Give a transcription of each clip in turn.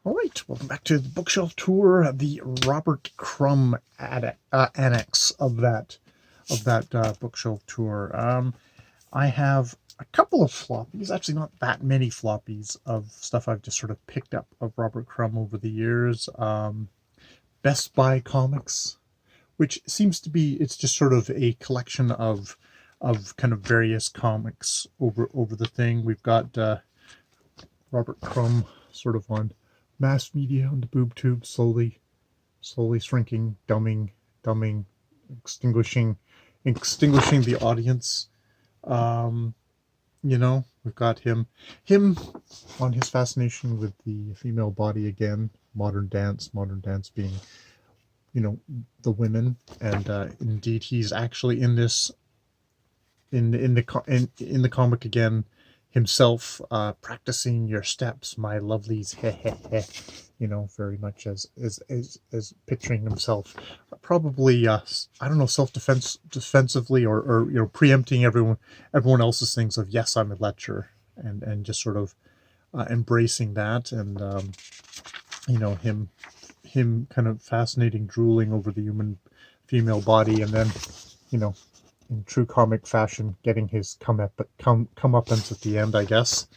All right, welcome back to the bookshelf tour, the Robert Crumb annex of that bookshelf tour. I have a couple of floppies, actually not that many floppies of stuff I've just sort of picked up of Robert Crumb over the years. Best Buy comics, which seems to be, it's just sort of a collection of kind of various comics over the thing. We've got Robert Crumb sort of on mass media on the boob tube, slowly shrinking, dumbing, extinguishing the audience. We've got him on his fascination with the female body again, modern dance being, the women, and indeed he's actually in this in the comic again himself, practicing your steps, my lovelies, very much as picturing himself probably I don't know, defensively or preempting everyone else's things of, yes, I'm a lecher, and just sort of embracing that, and him kind of fascinating, drooling over the human female body, and then in true comic fashion, getting his comeuppance at the end, I guess.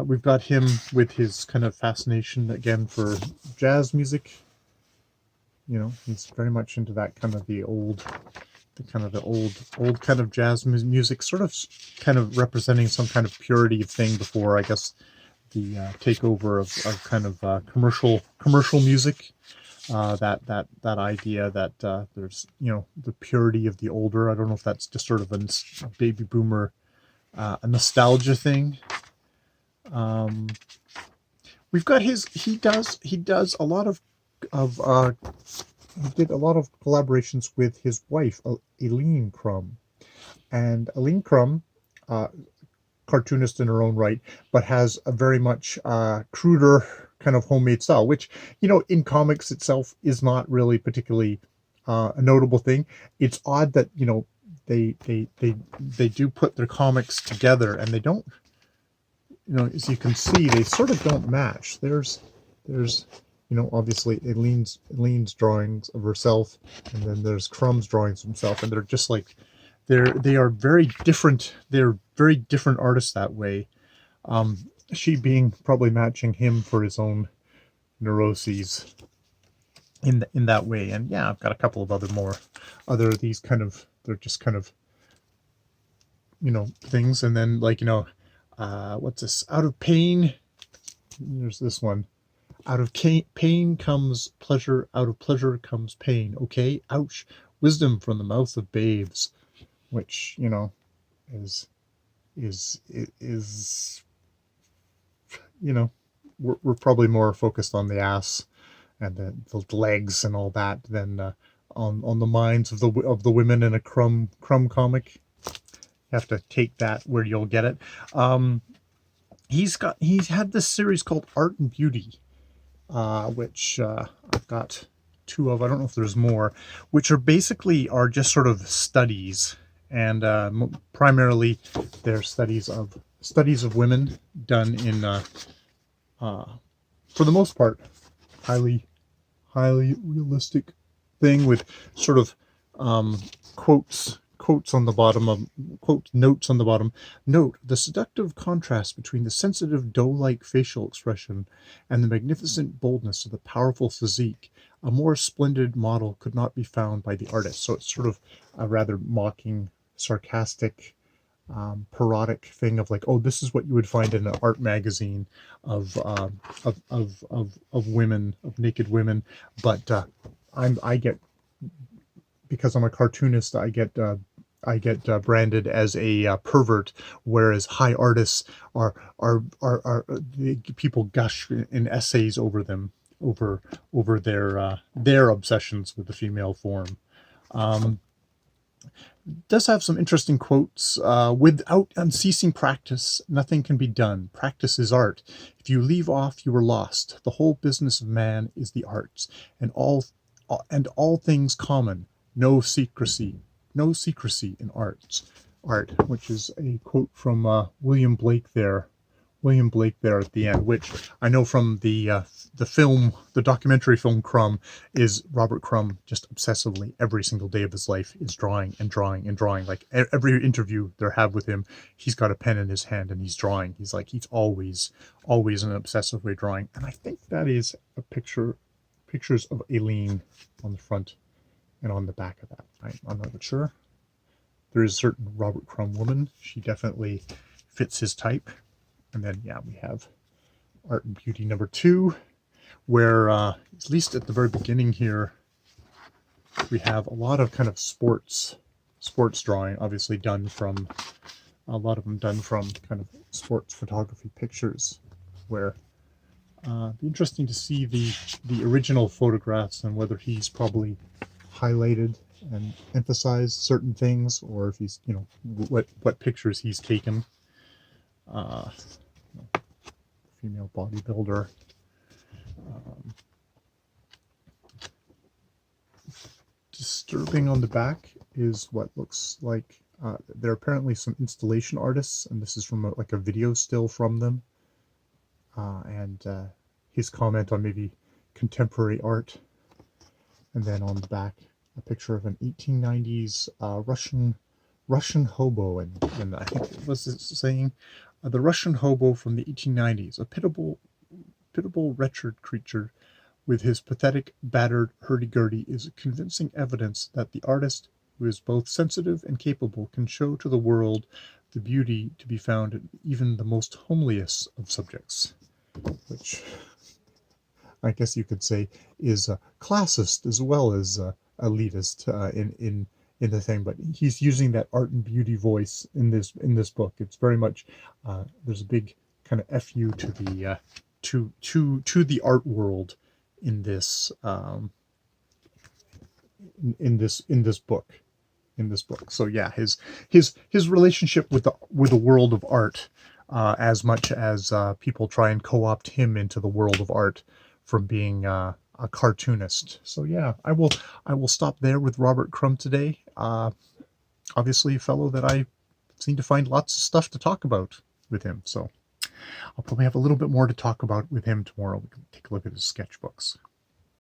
We've got him with his kind of fascination again for jazz music. He's very much into that kind of the old kind of jazz music, sort of kind of representing some kind of purity thing before, I guess, the takeover of kind of commercial music. That idea that there's the purity of the older. I don't know if that's just sort of a baby boomer a nostalgia thing. We've got he does a lot of he did a lot of collaborations with his wife, Eileen Crumb, and Eileen Crumb, cartoonist in her own right, but has a very much cruder kind of homemade style, which in comics itself is not really particularly a notable thing. It's odd that they do put their comics together, and they don't, as you can see, they sort of don't match. There's obviously Eileen's drawings of herself, and then there's Crumb's drawings of himself, and they're just like they are very different. They're very different artists that way. She being probably matching him for his own neuroses in that way. And yeah, I've got a couple of other these kind of, they're just kind of things. And then, like, what's this? Out of pain. There's this one. Out of pain comes pleasure. Out of pleasure comes pain. Okay, ouch. Wisdom from the mouth of babes, which is we're probably more focused on the ass and the legs and all that than on the minds of the women in a Crumb comic. You have to take that where you'll get it. He's had this series called Art and Beauty, which I've got two of. I don't know if there's more, which are just sort of studies, and primarily they're studies of women done in for the most part highly realistic thing, with sort of quotes on the bottom, notes on the bottom. Note the seductive contrast between the sensitive doe-like facial expression and the magnificent boldness of the powerful physique. A more splendid model could not be found by the artist. So it's sort of a rather mocking, sarcastic, parodic thing of like, oh, this is what you would find in an art magazine of women, of naked women. But I get, because I'm a cartoonist, I get branded as a pervert, whereas high artists are people gush in essays over them, over their obsessions with the female form. Does have some interesting quotes. Without unceasing practice, nothing can be done. Practice is art. If you leave off, you are lost. The whole business of man is the arts, and all things common. No secrecy in art, which is a quote from William Blake there, William Blake there at the end, which I know from the film, the documentary film Crumb, is Robert Crumb just obsessively every single day of his life is drawing and drawing and drawing. Like every interview they have with him, he's got a pen in his hand and he's drawing. He's always in an obsessive way drawing. And I think that is a pictures of Aileen on the front and on the back of that. I'm not sure. There is a certain Robert Crumb woman. She definitely fits his type. And then, yeah, we have Art and Beauty number 2, where, at least at the very beginning here, we have a lot of kind of sports drawing, obviously done from, a lot of them done from kind of sports photography pictures, where it'd be interesting to see the original photographs and whether he's probably highlighted and emphasized certain things, or if he's, you know, what pictures he's taken. Female bodybuilder. Disturbing on the back is what looks like there are apparently some installation artists, and this is from like a video still from them, and his comment on maybe contemporary art. And then on the back, a picture of an 1890s Russian hobo, and I think it was saying the Russian hobo from the 1890s, a pitiable, wretched creature with his pathetic, battered hurdy-gurdy, is convincing evidence that the artist, who is both sensitive and capable, can show to the world the beauty to be found in even the most homeliest of subjects, which I guess you could say is classist as well as elitist in the thing, but he's using that art and beauty voice in this book. It's very much there's a big kind of fu to the to the art world in this in this book. So yeah, his relationship with the world of art, as much as people try and co-opt him into the world of art from being a cartoonist. So yeah, I will stop there with Robert Crumb today. Obviously a fellow that I seem to find lots of stuff to talk about with him. So I'll probably have a little bit more to talk about with him tomorrow. We can take a look at his sketchbooks.